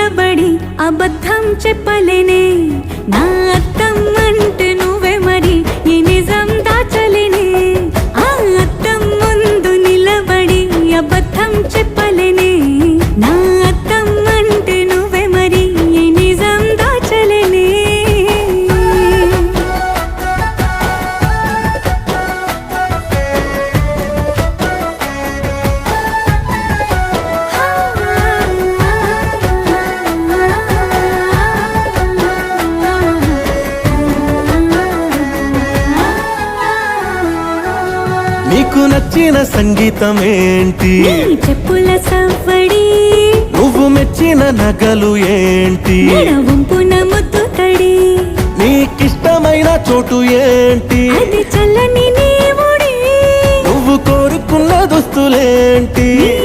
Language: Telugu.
నిలబడి అబద్ధం చెప్పలేనే నా అద్దం అంటే నువ్వే మరి ఈ నిజం దాచలేనే ఆ అద్దం ముందు నిలబడి అబద్ధం చెప్పలేనే నా అద్దం అంటే నువ్వే మరి ఈ నిజం దాచలేనే నీకు నచ్చిన సంగీతం ఏంటి నీ చెప్పుల సవ్వడి నువ్వు మెచ్చిన నగలు ఏంటి వంపున ముద్దు తడి నీకిష్టమైన చోటు ఏంటి అది చల్లని నీ ఒడి నువ్వు కోరుకున్న దుస్తులేంటి నీ